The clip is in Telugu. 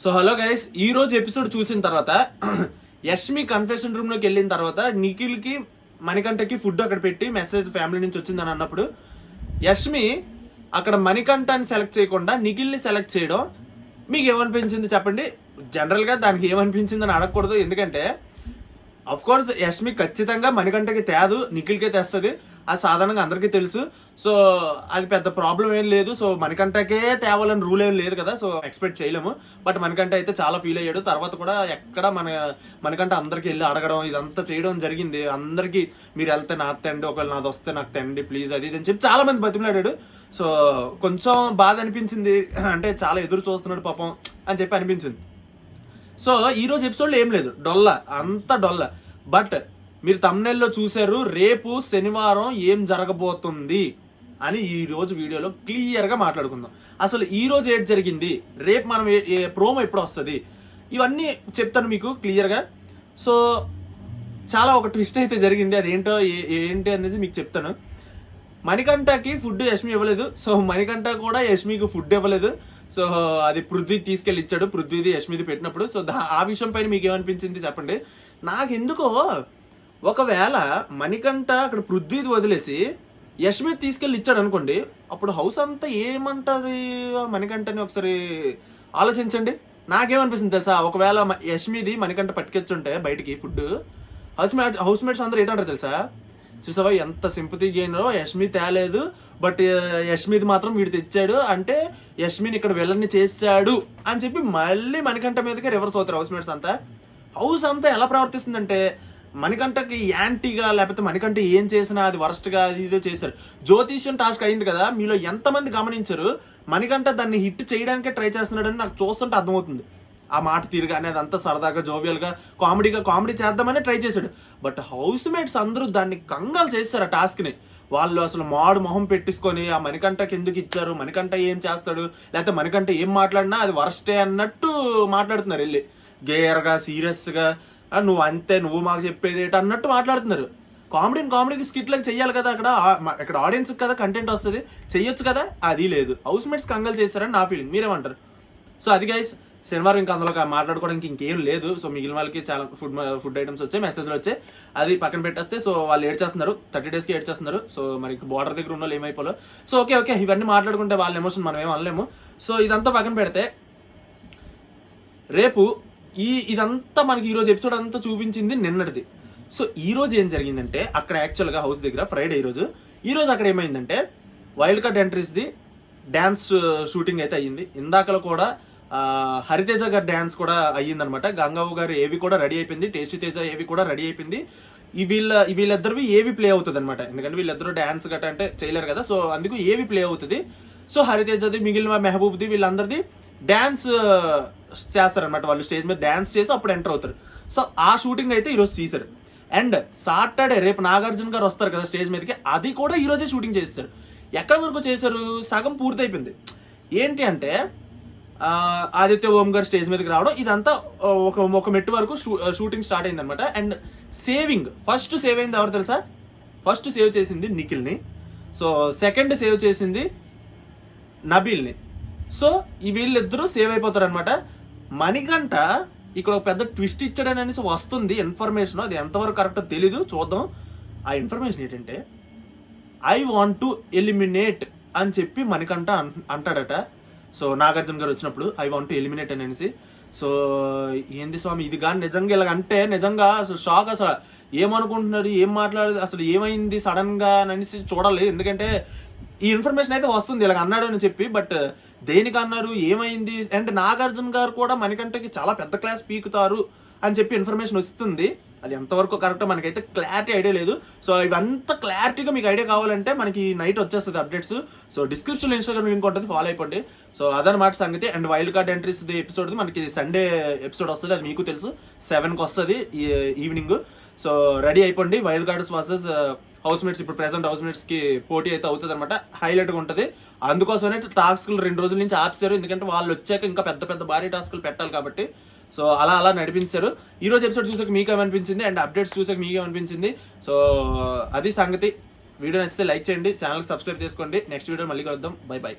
సో హలో గైస్, ఈ రోజు ఎపిసోడ్ చూసిన తర్వాత యష్మి కన్ఫెషన్ రూమ్ లోకి వెళ్ళిన తర్వాత నిఖిల్ కి మణికంఠకి ఫుడ్ అక్కడ పెట్టి మెసేజ్ ఫ్యామిలీ నుంచి వచ్చిందని అన్నప్పుడు యష్మి అక్కడ మణికంఠని సెలెక్ట్ చేయకుండా నిఖిల్ ని సెలెక్ట్ చేయడం మీకు ఏమనిపించింది చెప్పండి. జనరల్ గా దానికి ఏమనిపించింది అని అడగకూడదు, ఎందుకంటే అఫ్ కోర్స్ యష్మి ఖచ్చితంగా మణికంఠకి తేదు, నిఖిల్కే తెస్తుంది. అది సాధారణంగా అందరికీ తెలుసు. సో అది పెద్ద ప్రాబ్లం ఏం లేదు. సో మణికంఠకే తేవాలని రూల్ ఏం లేదు కదా, సో ఎక్స్పెక్ట్ చేయలేము. బట్ మణికంఠ అయితే చాలా ఫీల్ అయ్యాడు. తర్వాత కూడా ఎక్కడ మణికంఠ అందరికి వెళ్ళి అడగడం ఇదంతా చేయడం జరిగింది. అందరికీ మీరు వెళ్తే నాకు తెండి, ఒకవేళ నాది వస్తే నాకు తెండి ప్లీజ్, అది ఇది అని చెప్పి చాలా మంది బతిమలాడాడు. సో కొంచెం బాధ అనిపించింది, అంటే చాలా ఎదురు చూస్తున్నాడు పాపం అని చెప్పి అనిపించింది. సో ఈరోజు ఎపిసోడ్లో ఏం లేదు, డొల్ల, అంత డొల్ల. బట్ మీరు తమ్నెల్లో చూశారు, రేపు శనివారం ఏం జరగబోతుంది అని ఈ రోజు వీడియోలో క్లియర్గా మాట్లాడుకుందాం. అసలు ఈ రోజు ఏంటి జరిగింది, రేపు మనం ప్రోమో ఎప్పుడు వస్తుంది, ఇవన్నీ చెప్తాను మీకు క్లియర్గా. సో చాలా ఒక ట్విస్ట్ అయితే జరిగింది, అది ఏంటి అనేది మీకు చెప్తాను. మణికంఠకి ఫుడ్ యష్మి ఇవ్వలేదు. సో మణికంఠ కూడా యష్మికి ఫుడ్ ఇవ్వలేదు. సో అది పృథ్వీ తీసుకెళ్ళి ఇచ్చాడు, పృథ్వీది యష్మిది పెట్టినప్పుడు. సో ఆ విషయం పైన మీకు ఏమనిపించింది చెప్పండి. నాకు ఎందుకో ఒకవేళ మణికంఠ అక్కడ పృథ్వీది వదిలేసి యష్మిది తీసుకెళ్ళి ఇచ్చాడు అనుకోండి, అప్పుడు హౌస్ అంతా ఏమంటుంది మణికంఠని ఒకసారి ఆలోచించండి. నాకేమనిపిస్తుంది తెలుసా, ఒకవేళ యష్మిది మణికంఠ పట్టుకొచ్చుంటే బయటికి ఫుడ్, హౌస్ మేట్స్ అందరూ ఏంటంటారు తెలుసా, చూసావా ఎంత సింపతి గెయినో, యష్మి తేలేదు బట్ యష్మిది మాత్రం వీడు తెచ్చాడు అంటే యష్మిని ఇక్కడ విలన్ని చేశాడు అని చెప్పి మళ్ళీ మణికంఠ మీదకే రివర్స్ అవుతారు హౌస్ మేట్స్ అంతా. హౌస్ అంతా ఎలా ప్రవర్తిస్తుందంటే మణికంఠకి యాంటీగా, లేకపోతే మణికంఠ ఏం చేసినా అది వరస్ట్గా ఇదే చేశారు. జ్యోతిష్యం టాస్క్ అయింది కదా, మీలో ఎంతమంది గమనించారు మణికంఠ దాన్ని హిట్ చేయడానికే ట్రై చేస్తున్నాడని నాకు చూస్తుంటే అర్థమవుతుంది. ఆ మాట తీరుగా అనేది అంతా సరదాగా జోవియల్గా కామెడీ చేద్దామని ట్రై చేశాడు. బట్ హౌస్ మేట్స్ అందరూ దాన్ని కంగాలు చేస్తారు ఆ టాస్క్ని. వాళ్ళు అసలు మాడు మొహం పెట్టించుకొని ఆ మణికంఠకి ఎందుకు ఇచ్చారు, మణికంఠ ఏం చేస్తాడు, లేకపోతే మణికంఠ ఏం మాట్లాడినా అది వరస్టే అన్నట్టు మాట్లాడుతున్నారు. వెళ్ళి గేయర్గా సీరియస్గా నువ్వు అంతే, నువ్వు మాకు చెప్పేది ఏంటి అన్నట్టు మాట్లాడుతున్నారు. కామెడీకి స్కిట్లకు చెయ్యాలి కదా, అక్కడ ఆడియన్స్కి కదా కంటెంట్ వస్తుంది, చెయ్యొచ్చు కదా, అది లేదు. హౌస్ మేట్స్ కంగాలు చేస్తారని నా ఫీలింగ్, మీరేమంటారు? సో అది గైస్, శనివారం ఇంకా అందులో మాట్లాడుకోవడానికి ఇంకేం లేదు. సో మిగిలిన వాళ్ళకి చాలా ఫుడ్ ఐటమ్స్ వచ్చాయి, మెసేజ్లు వచ్చాయి, అది పక్కన పెట్టేస్తే. సో వాళ్ళు ఏడ్చేస్తున్నారు, 30 daysకి ఏడ్చేస్తున్నారు. సో మరి ఇంకా బార్డర్ దగ్గర ఉన్న వాళ్ళు ఏమైపోలో. సో ఓకే ఇవన్నీ మాట్లాడుకుంటే వాళ్ళ ఎమోషన్ మనం ఏం అనలేము. సో ఇదంతా పక్కన పెడితే రేపు ఇదంతా మనకి ఈరోజు ఎపిసోడ్ అంతా చూపించింది నిన్నటిది. సో ఈరోజు ఏం జరిగిందంటే అక్కడ యాక్చువల్గా హౌస్ దగ్గర ఫ్రైడే ఈరోజు అక్కడ ఏమైందంటే వైల్డ్ కార్డ్ ఎంట్రీస్ది డ్యాన్స్ షూటింగ్ అయితే అయ్యింది. ఇందాకలో కూడా హరితేజ గారి డ్యాన్స్ కూడా అయ్యిందనమాట. గంగవ్వ గారు ఏవి కూడా రెడీ అయిపోయింది, టేస్టీ తేజ ఏవి కూడా రెడీ అయిపోయింది. వీళ్ళిద్దరివి ఏవి ప్లే అవుతుంది అనమాట, ఎందుకంటే వీళ్ళిద్దరూ డ్యాన్స్ గట్రా అంటే చేయలేరు కదా, సో అందుకు ఏవి ప్లే అవుతుంది. సో హరితేజది, మిగిలిన మెహబూబ్ది, వీళ్ళందరిది డ్యాన్స్ చేస్తారనమాట. వాళ్ళు స్టేజ్ మీద డ్యాన్స్ చేసి అప్పుడు ఎంటర్ అవుతారు. సో ఆ షూటింగ్ అయితే ఈరోజు తీశారు. అండ్ సాటర్డే రేపు నాగార్జున గారు వస్తారు కదా స్టేజ్ మీదకి, అది కూడా ఈరోజే షూటింగ్ చేస్తారు. ఎక్కడ వరకు చేశారు, సగం పూర్తయిపోయింది. ఏంటి అంటే ఆదిత్య ఓం గారు స్టేజ్ మీదకి రావడం, ఇదంతా ఒక మెట్టు వరకు షూటింగ్ స్టార్ట్ అయింది అనమాట. అండ్ ఫస్ట్ సేవ్ అయింది ఎవరు తెలుసా, ఫస్ట్ సేవ్ చేసింది నిఖిల్ని. సో సెకండ్ సేవ్ చేసింది నబీల్ని. సో వీళ్ళిద్దరూ సేవ్ అయిపోతారు అనమాట. మణికంఠ ఇక్కడ ఒక పెద్ద ట్విస్ట్ ఇచ్చాడని అనేసి వస్తుంది ఇన్ఫర్మేషన్, అది ఎంతవరకు కరెక్టో తెలీదు, చూద్దాం. ఆ ఇన్ఫర్మేషన్ ఏంటంటే ఐ వాంట్ టు ఎలిమినేట్ అని చెప్పి మణికంఠ అంటాడట. సో నాగార్జున గారు వచ్చినప్పుడు ఐ వాంట్ టు ఎలిమినేట్ అని అనేసి. సో ఏంది స్వామి ఇది కానీ నిజంగా ఇలాగంటే నిజంగా అసలు షాక్, అసలు ఏమనుకుంటున్నాడు, ఏం మాట్లాడదు, అసలు ఏమైంది సడన్గా అనేసి చూడాలి. ఎందుకంటే ఈ ఇన్ఫర్మేషన్ అయితే వస్తుంది ఇలాగ అన్నాడు అని చెప్పి, బట్ దేనికి అన్నారు, ఏమైంది. అండ్ నాగార్జున గారు కూడా మణికంఠకి చాలా పెద్ద క్లాస్ పీకుతారు అని చెప్పి ఇన్ఫర్మేషన్ వస్తుంది. అది ఎంతవరకు కరెక్టో మనకైతే క్లారిటీ ఐడియా లేదు. సో ఇవంతా క్లారిటీగా మీకు ఐడియా కావాలంటే మనకి నైట్ వచ్చేస్తుంది అప్డేట్స్. సో డిస్క్రిప్షన్లో ఇన్స్టాగ్రామ్ లింక్ ఉంటుంది, ఫాలో అయిపోండి. సో అదనమాట సంగతి. And wild card entries episode మనకి సండే ఎపిసోడ్ వస్తుంది, అది మీకు తెలుసు, 7కి వస్తుంది ఈవినింగ్. సో రెడీ అయిపోండి. Wild cards versus house mates, ఇప్పుడు ప్రెసెంట్ హౌస్ మేట్స్కి పోటీ అయితే అవుతుంది అనమాట, హైలైట్గా ఉంటుంది. అందుకోసమే టాస్క్లు 2 రోజుల నుంచి ఆపేశారు, ఎందుకంటే వాళ్ళు వచ్చాక ఇంకా పెద్ద భారీ టాస్క్లు పెట్టాలి కాబట్టి. సో అలా నడిపించారు. ఈరోజు ఎపిసోడ్ చూసాక మీకు ఏమనిపించింది, అండ్ అప్డేట్స్ చూసాక మీకు ఏమనిపించింది. సో అది సంగతి. వీడియో నచ్చితే లైక్ చేయండి, ఛానల్కి సబ్స్క్రైబ్ చేసుకోండి. నెక్స్ట్ వీడియో మళ్ళీ కలుద్దాం. బై.